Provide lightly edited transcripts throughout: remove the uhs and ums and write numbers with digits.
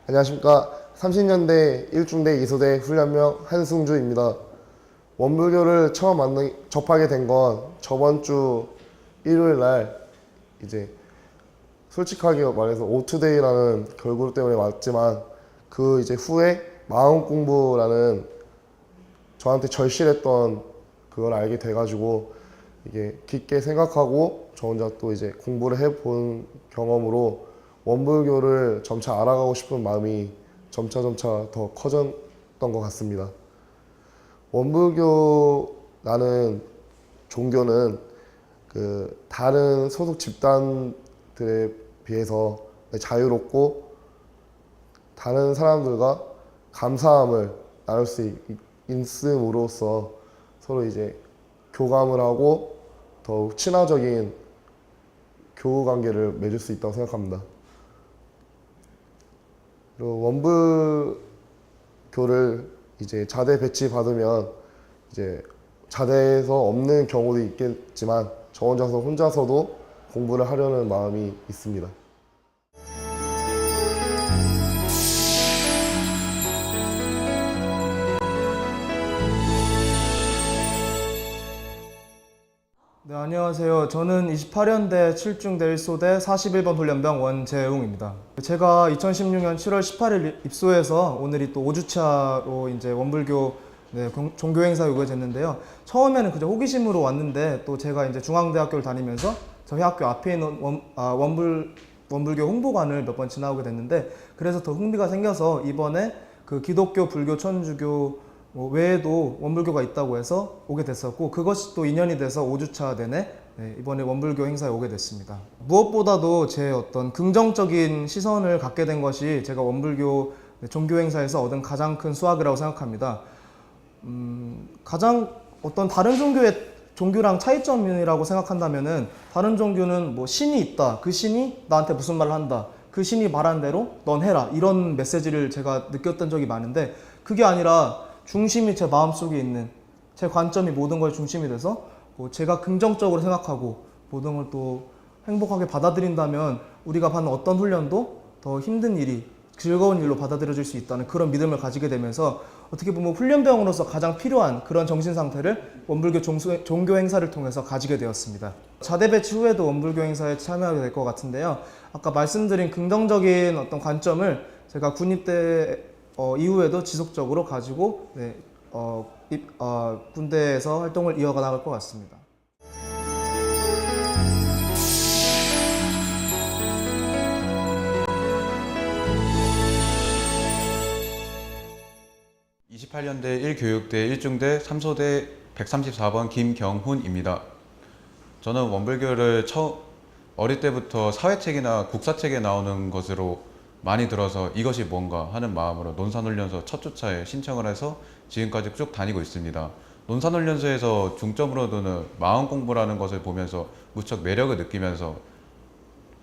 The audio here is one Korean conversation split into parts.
안녕하십니까. 30년대 1중대 2소대 훈련병 한승주입니다. 원불교를 처음 접하게 된 건 저번 주 일요일 날 이제 솔직하게 말해서 오투데이라는 걸그룹 때문에 왔지만 그 이제 후에 마음 공부라는 저한테 절실했던 그걸 알게 돼가지고 이게 깊게 생각하고 저 혼자 또 이제 공부를 해본 경험으로 원불교를 점차 알아가고 싶은 마음이 점차 더 커졌던 것 같습니다. 원불교라는 종교는 그 다른 소속 집단들에 비해서 자유롭고 다른 사람들과 감사함을 나눌 수 있음으로써 서로 이제 교감을 하고 더욱 친화적인 교우 관계를 맺을 수 있다고 생각합니다. 그리고 원불교를 이제 자대 배치 받으면 이제 자대에서 없는 경우도 있겠지만 저 혼자서도 공부를 하려는 마음이 있습니다. 네, 안녕하세요. 저는 28년대 7중대 1소대 41번 훈련병 원재웅입니다. 제가 2016년 7월 18일 입소해서 오늘이 또 5주차로 이제 원불교 종교 행사 오게 됐는데요. 처음에는 그저 호기심으로 왔는데 또 제가 이제 중앙대학교를 다니면서 저희 학교 앞에 있는 원불교 홍보관을 몇 번 지나오게 됐는데 그래서 더 흥미가 생겨서 이번에 그 기독교, 불교, 천주교 외에도 원불교가 있다고 해서 오게 됐었고 그것이 또 인연이 돼서 5주차 내내 이번에 원불교 행사에 오게 됐습니다. 무엇보다도 제 어떤 긍정적인 시선을 갖게 된 것이 제가 원불교 종교 행사에서 얻은 가장 큰 수확이라고 생각합니다. 가장 어떤 다른 종교랑 차이점이라고 생각한다면은 다른 종교는 뭐 신이 있다. 그 신이 나한테 무슨 말을 한다. 그 신이 말한 대로 넌 해라. 이런 메시지를 제가 느꼈던 적이 많은데 그게 아니라 중심이 제 마음속에 있는 제 관점이 모든 걸 중심이 돼서 제가 긍정적으로 생각하고 모든 걸 또 행복하게 받아들인다면 우리가 받는 어떤 훈련도 더 힘든 일이 즐거운 일로 받아들여질 수 있다는 그런 믿음을 가지게 되면서 어떻게 보면 훈련병으로서 가장 필요한 그런 정신 상태를 원불교 종교 행사를 통해서 가지게 되었습니다. 자대 배치 후에도 원불교 행사에 참여하게 될 것 같은데요. 아까 말씀드린 긍정적인 어떤 관점을 제가 군입대 이후에도 지속적으로 가지고 군대에서 활동을 이어가 나갈 것 같습니다. (28년대 1교육대 1중대 3소대 134번) 김경훈입니다. 저는 원불교를 어릴 때부터 사회책이나 국사책에 나오는 것으로 많이 들어서 이것이 뭔가 하는 마음으로 논산훈련소 첫 주차에 신청을 해서 지금까지 쭉 다니고 있습니다. 논산훈련소에서 중점으로 두는 마음 공부라는 것을 보면서 무척 매력을 느끼면서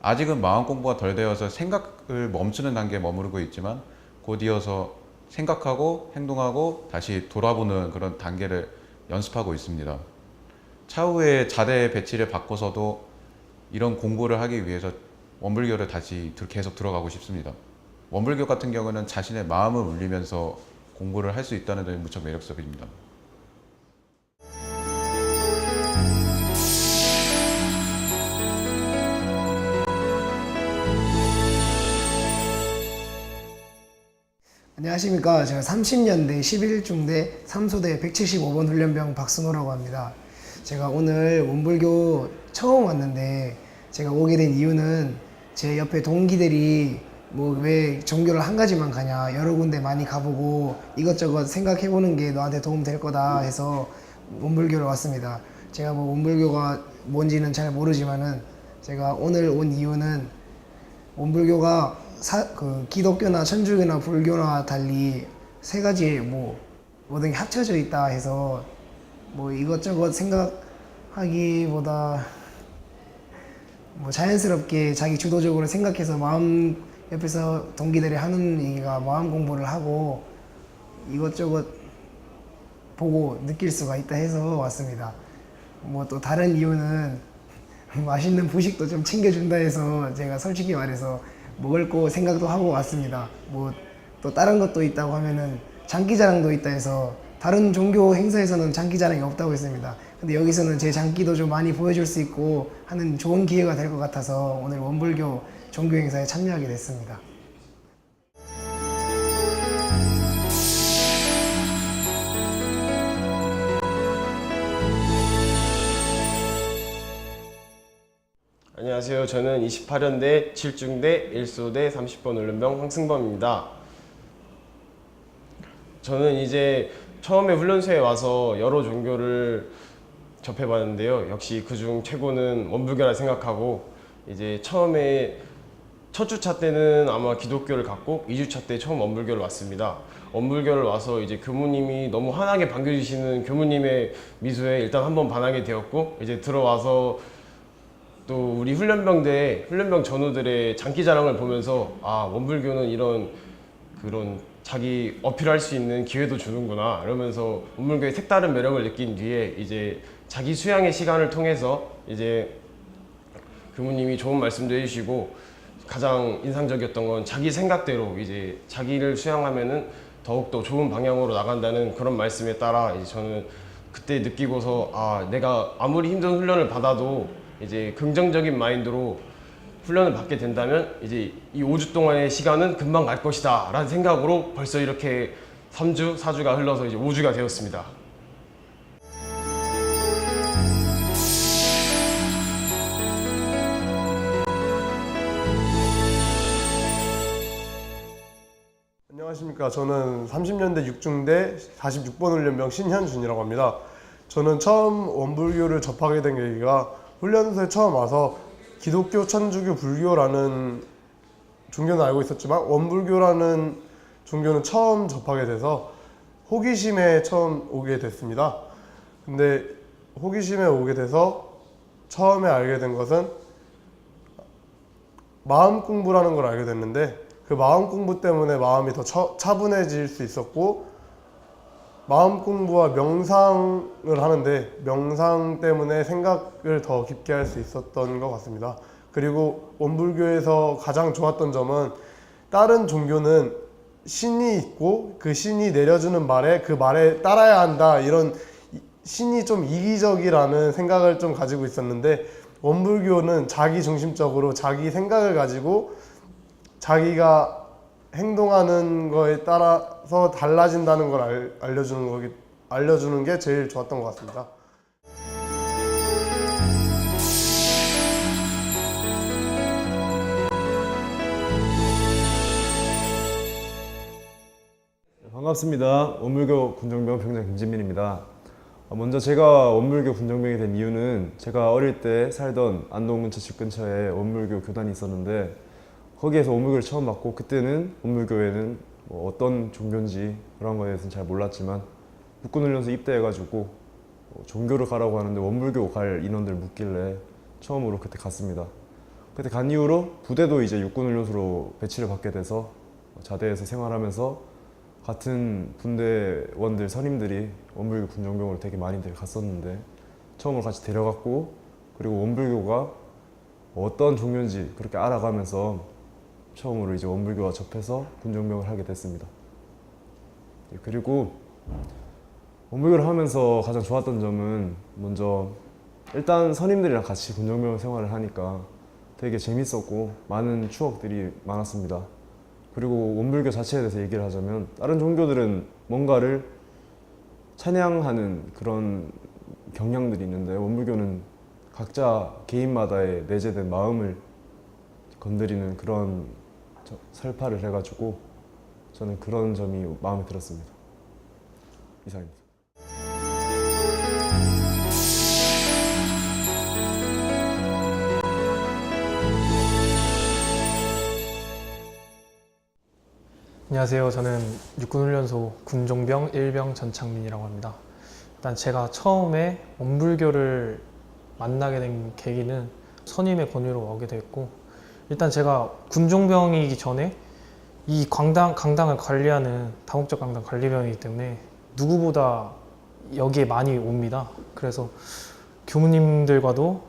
아직은 마음 공부가 덜 되어서 생각을 멈추는 단계에 머무르고 있지만 곧 이어서 생각하고 행동하고 다시 돌아보는 그런 단계를 연습하고 있습니다. 차후에 자대 배치를 바꿔서도 이런 공부를 하기 위해서 원불교를 다시 계속 들어가고 싶습니다. 원불교 같은 경우는 자신의 마음을 울리면서 공부를 할 수 있다는 점이 무척 매력적입니다. 안녕하십니까. 제가 30년대 11중대 3소대 175번 훈련병 박승호라고 합니다. 제가 오늘 원불교 처음 왔는데 제가 오게 된 이유는 제 옆에 동기들이 뭐 왜 종교를 한 가지만 가냐, 여러 군데 많이 가보고 이것저것 생각해보는 게 너한테 도움 될 거다 해서 원불교를 왔습니다. 제가 뭐 원불교가 뭔지는 잘 모르지만은 제가 오늘 온 이유는 원불교가 기독교나 천주교나 불교나 달리 세 가지의 모든 게 합쳐져 있다 해서 뭐 이것저것 생각하기보다 자연스럽게 자기 주도적으로 생각해서 마음 옆에서 동기들이 하는 얘기가 마음 공부를 하고 이것저것 보고 느낄 수가 있다 해서 왔습니다. 뭐 또 다른 이유는 맛있는 부식도 좀 챙겨준다 해서 제가 솔직히 말해서 먹을 거 생각도 하고 왔습니다. 뭐 또 다른 것도 있다고 하면은 장기자랑도 있다 해서 다른 종교 행사에서는 장기자랑이 없다고 했습니다. 근데 여기서는 제 장기도 좀 많이 보여줄 수 있고 하는 좋은 기회가 될 것 같아서 오늘 원불교 종교 행사에 참여하게 됐습니다. 안녕하세요. 저는 28연대 7중대 1소대 30번 훈련병 황승범입니다. 저는 이제 처음에 훈련소에 와서 여러 종교를 접해봤는데요. 역시 그중 최고는 원불교라 생각하고, 이제 처음에 첫 주차 때는 아마 기독교를 갖고 2주차 때 처음 원불교를 왔습니다. 원불교를 와서 이제 교무님이 너무 환하게 반겨주시는 교무님의 미소에 일단 한번 반하게 되었고, 이제 들어와서 또 우리 훈련병 전우들의 장기자랑을 보면서 아, 원불교는 이런 그런 자기 어필할 수 있는 기회도 주는구나 이러면서 원불교의 색다른 매력을 느낀 뒤에 이제 자기 수양의 시간을 통해서 이제 교무님이 좋은 말씀도 해주시고, 가장 인상적이었던 건 자기 생각대로 이제 자기를 수양하면은 더욱더 좋은 방향으로 나간다는 그런 말씀에 따라 이제 저는 그때 느끼고서 아, 내가 아무리 힘든 훈련을 받아도 이제 긍정적인 마인드로 훈련을 받게 된다면 이제 이 5주 동안의 시간은 금방 갈 것이다 라는 생각으로 벌써 이렇게 3주, 4주가 흘러서 이제 5주가 되었습니다. 안녕하십니까. 저는 30년대 6중대 46번 훈련병 신현준이라고 합니다. 저는 처음 원불교를 접하게 된 계기가 훈련소에 처음 와서 기독교, 천주교, 불교라는 종교는 알고 있었지만 원불교라는 종교는 처음 접하게 돼서 호기심에 처음 오게 됐습니다. 근데 호기심에 오게 돼서 처음에 알게 된 것은 마음 공부라는 걸 알게 됐는데, 그 마음 공부 때문에 마음이 더 차분해질 수 있었고, 마음 공부와 명상을 하는데 명상 때문에 생각을 더 깊게 할 수 있었던 것 같습니다. 그리고 원불교에서 가장 좋았던 점은 다른 종교는 신이 있고 그 신이 내려주는 말에 그 말에 따라야 한다, 이런 신이 좀 이기적이라는 생각을 좀 가지고 있었는데, 원불교는 자기 중심적으로 자기 생각을 가지고 자기가 행동하는 거에 따라서 달라진다는 걸 알려주는 게 제일 좋았던 것 같습니다. 반갑습니다. 원불교 군정병 병장 김진민입니다. 먼저 제가 원불교 군정병이 된 이유는 제가 어릴 때 살던 안동문처집 근처에 원불교 교단이 있었는데, 거기에서 원불교를 처음 받고, 그때는 원불교에는 뭐 어떤 종교인지 그런 거에 대해서는 잘 몰랐지만 육군훈련소 입대해가지고 종교를 가라고 하는데 원불교 갈 인원들 묻길래 처음으로 그때 갔습니다. 그때 간 이후로 부대도 이제 육군훈련소로 배치를 받게 돼서 자대에서 생활하면서 같은 분대원들 선임들이 원불교 군정병으로 되게 많이들 갔었는데, 처음으로 같이 데려갔고, 그리고 원불교가 어떤 종교인지 그렇게 알아가면서 처음으로 이제 원불교와 접해서 군정병을 하게 됐습니다. 그리고 원불교를 하면서 가장 좋았던 점은, 먼저 일단 선임들이랑 같이 군정병 생활을 하니까 되게 재밌었고 많은 추억들이 많았습니다. 그리고 원불교 자체에 대해서 얘기를 하자면, 다른 종교들은 뭔가를 찬양하는 그런 경향들이 있는데, 원불교는 각자 개인마다의 내재된 마음을 건드리는 그런 설파를 해가지고 저는 그런 점이 마음에 들었습니다. 이상입니다. 안녕하세요. 저는 육군훈련소 군종병 1병 전창민이라고 합니다. 일단 제가 처음에 원불교를 만나게 된 계기는 선임의 권유로 오게 됐고, 일단 제가 군종병이기 전에 이 강당을 관리하는 다목적 강당 관리병이기 때문에 누구보다 여기에 많이 옵니다. 그래서 교무님들과도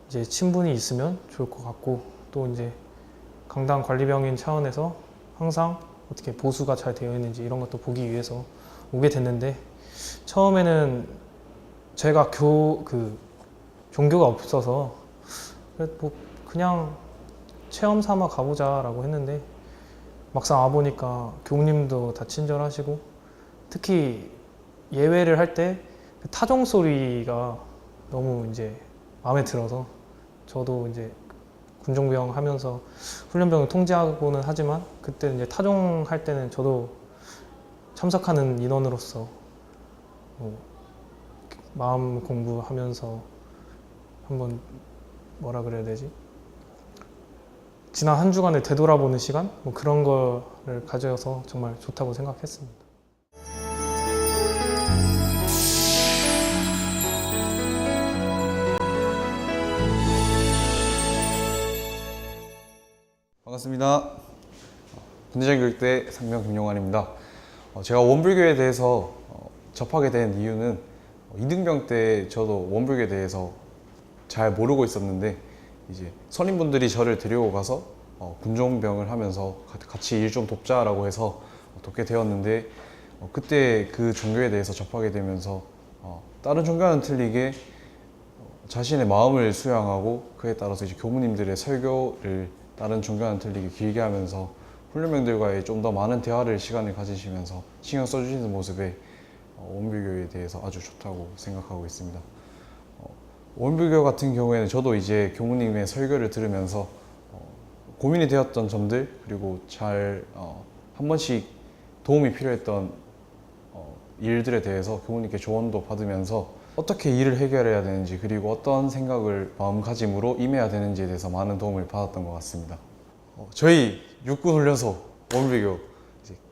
이제 친분이 있으면 좋을 것 같고, 또 이제 강당 관리병인 차원에서 항상 어떻게 보수가 잘 되어 있는지 이런 것도 보기 위해서 오게 됐는데, 처음에는 제가 종교가 없어서 뭐 그냥 체험 삼아 가보자라고 했는데, 막상 와보니까 교우님도 다 친절하시고, 특히 예외를 할 때 타종 소리가 너무 이제 마음에 들어서, 저도 이제 군종병 하면서 훈련병을 통제하고는 하지만 그때 이제 타종 할 때는 저도 참석하는 인원으로서 마음 공부하면서 한번 뭐라 그래야 되지? 지난 한 주간을 되돌아보는 시간? 뭐 그런 거를 가져서 정말 좋다고 생각했습니다. 반갑습니다. 군대장교육대 상병 김용환입니다. 제가 원불교에 대해서 접하게 된 이유는 이등병 때 저도 원불교에 대해서 잘 모르고 있었는데, 이제 선임분들이 저를 데리고 가서 군종병을 하면서 같이 일 좀 돕자라고 해서 돕게 되었는데, 그때 그 종교에 대해서 접하게 되면서 다른 종교와는 틀리게 자신의 마음을 수양하고, 그에 따라서 이제 교무님들의 설교를 다른 종교와는 틀리게 길게 하면서 훈련병들과의 좀 더 많은 시간을 가지시면서 신경 써주시는 모습에 원불교에 대해서 아주 좋다고 생각하고 있습니다. 원불교 같은 경우에는 저도 이제 교무님의 설교를 들으면서 고민이 되었던 점들, 그리고 한 번씩 도움이 필요했던 일들에 대해서 교무님께 조언도 받으면서 어떻게 일을 해결해야 되는지, 그리고 어떤 생각을 마음가짐으로 임해야 되는지에 대해서 많은 도움을 받았던 것 같습니다. 저희 육군훈련소 원불교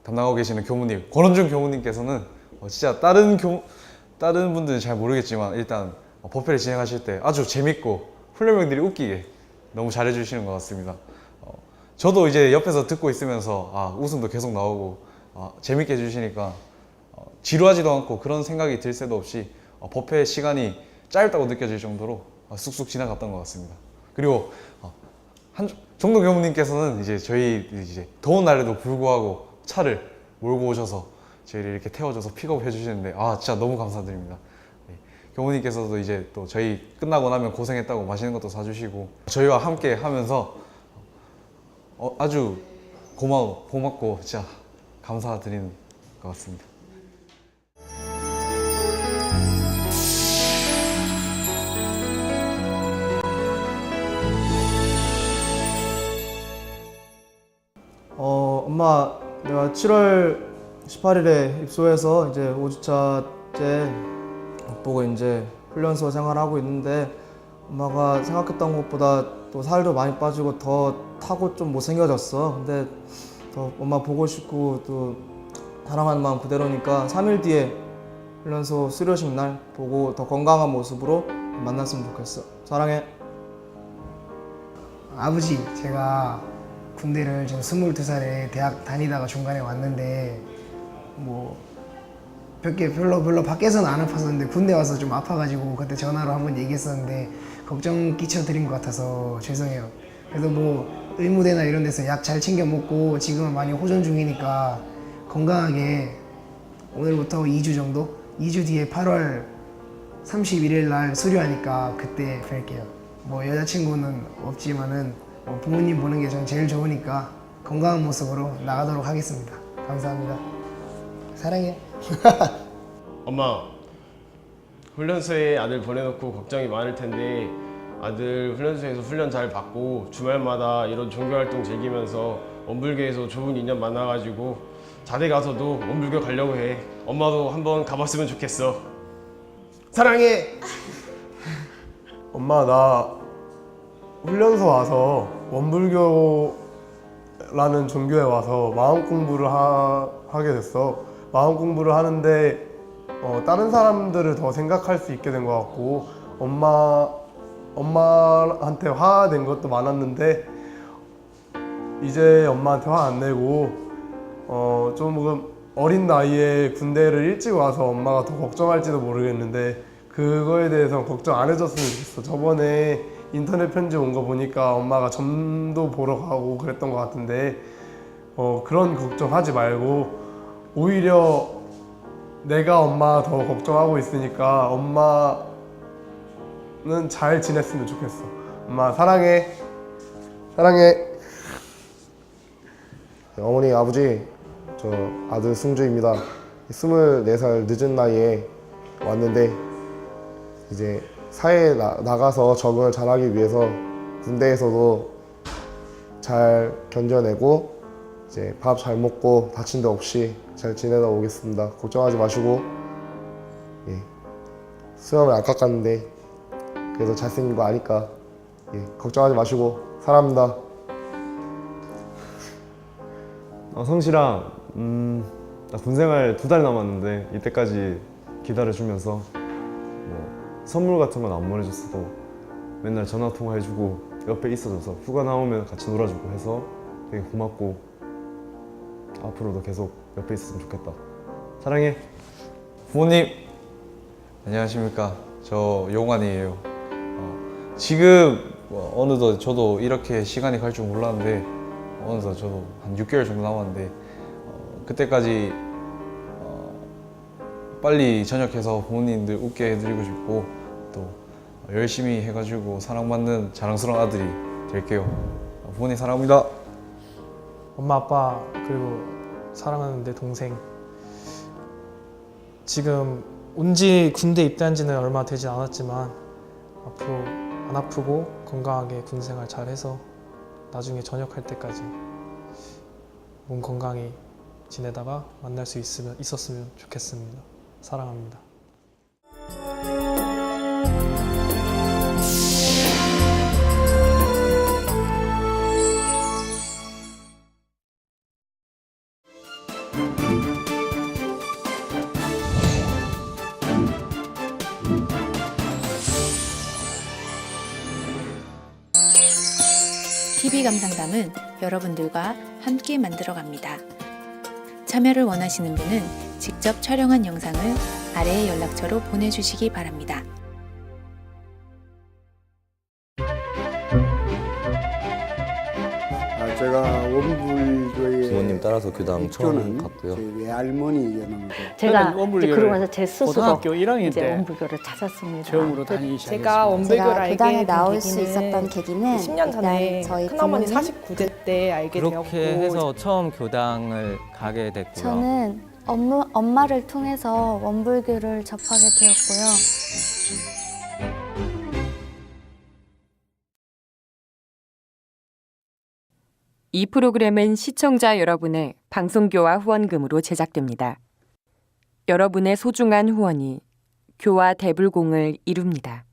담당하고 계시는 교무님, 권원중 교무님께서는 진짜 다른 분들은 잘 모르겠지만 일단 법회를 진행하실 때 아주 재밌고 훈련병들이 웃기게 너무 잘해주시는 것 같습니다. 저도 이제 옆에서 듣고 있으면서 웃음도 계속 나오고 재밌게 해주시니까 지루하지도 않고 그런 생각이 들 새도 없이 법회 시간이 짧다고 느껴질 정도로 쑥쑥 지나갔던 것 같습니다. 그리고 종동 교무님께서는 저희 더운 날에도 불구하고 차를 몰고 오셔서 저희를 이렇게 태워줘서 픽업해 주시는데 진짜 너무 감사드립니다. 교무님께서도 또 저희 끝나고 나면 고생했다고 맛있는 것도 사주시고 저희와 함께 하면서 아주 고맙고 진짜 감사드리는 것 같습니다. 엄마, 내가 7월 18일에 입소해서 이제 5주차째 보고 이제 훈련소 생활하고 있는데, 엄마가 생각했던 것보다 또 살도 많이 빠지고 더 타고 좀 못생겨졌어. 근데 더 엄마 보고 싶고 또 사랑하는 마음 그대로니까 3일 뒤에 훈련소 수료식 날 보고 더 건강한 모습으로 만났으면 좋겠어. 사랑해. 아버지, 제가 군대를 지금 22살에 대학 다니다가 중간에 왔는데 뭐 별로 밖에서는 안 아팠었는데 군대 와서 좀 아파가지고 그때 전화로 한번 얘기했었는데 걱정 끼쳐드린 것 같아서 죄송해요. 그래도 뭐 의무대나 이런 데서 약 잘 챙겨 먹고 지금은 많이 호전 중이니까 건강하게 오늘부터 2주 정도? 2주 뒤에 8월 31일 날 수료하니까 그때 뵐게요. 뭐 여자친구는 없지만은 부모님 보는 게 전 제일 좋으니까 건강한 모습으로 나가도록 하겠습니다. 감사합니다. 사랑해. 엄마, 훈련소에 아들 보내놓고 걱정이 많을 텐데 아들 훈련소에서 훈련 잘 받고 주말마다 이런 종교활동 즐기면서 원불교에서 좋은 인연 만나가지고 자대 가서도 원불교 가려고 해. 엄마도 한번 가봤으면 좋겠어. 사랑해. 엄마, 나 훈련소 와서 원불교라는 종교에 와서 마음 공부를 하게 됐어. 마음 공부를 하는데 다른 사람들을 더 생각할 수 있게 된 것 같고, 엄마한테 화낸 것도 많았는데 이제 엄마한테 화 안 내고 조금 어린 나이에 군대를 일찍 와서 엄마가 더 걱정할지도 모르겠는데 그거에 대해서 걱정 안 해줬으면 좋겠어. 저번에 인터넷 편지 온 거 보니까 엄마가 점도 보러 가고 그랬던 것 같은데 그런 걱정하지 말고 오히려 내가 엄마 더 걱정하고 있으니까 엄마는 잘 지냈으면 좋겠어. 엄마 사랑해. 사랑해. 어머니, 아버지, 저 아들 승주입니다. 24살 늦은 나이에 왔는데 이제 사회에 나가서 적응을 잘하기 위해서 군대에서도 잘 견뎌내고 이제 밥 잘 먹고 다친 데 없이 잘 지내다 오겠습니다. 걱정하지 마시고, 예. 수염을 안 깎았는데 그래도 잘생긴 거 아니까, 예. 걱정하지 마시고 사랑합니다. 성실아, 나 군생활 2달 남았는데 이때까지 기다려주면서 뭐 선물 같은 건 안 보내줬어도 맨날 전화 통화해주고 옆에 있어줘서 휴가 나오면 같이 놀아주고 해서 되게 고맙고 앞으로도 계속 옆에 있었으면 좋겠다. 사랑해. 부모님 안녕하십니까. 저 용환이에요. 지금 어느덧 저도 이렇게 시간이 갈 줄 몰랐는데 어느덧 저도 한 6개월 정도 남았는데 그때까지 빨리 전역해서 부모님들 웃게 해드리고 싶고 또 열심히 해가지고 사랑받는 자랑스러운 아들이 될게요. 부모님 사랑합니다. 엄마, 아빠, 그리고 사랑하는 내 동생. 지금 온지 군대 입대한 지는 얼마 되지 않았지만 앞으로 안 아프고 건강하게 군생활 잘해서 나중에 전역할 때까지 몸 건강히 지내다가 만날 수 있었으면 좋겠습니다. 사랑합니다. TV 감상담은 여러분들과 함께 만들어갑니다. 참여를 원하시는 분은 직접 촬영한 영상을 아래의 연락처로 보내주시기 바랍니다. 제가 원불교에 부모님 따라서 교당 처음 갔고요. 외할머니였는데 제가 이제 그러고 나서 제 스스로 고등학교 1학년 이제 때 원불교를 찾았습니다. 처음으로 다니기 시작했습니다. 제가 원불교를 알게 교당에 된 나올 수 계기는 있었던 계기는 10년 전에 저희 큰어머니 부모님 49대 때 알게 되었고 그렇게 해서 처음 교당을 가게 됐고요. 저는 엄마를 통해서 원불교를 접하게 되었고요. 이 프로그램은 시청자 여러분의 방송교화 후원금으로 제작됩니다. 여러분의 소중한 후원이 교화 대불공을 이룹니다.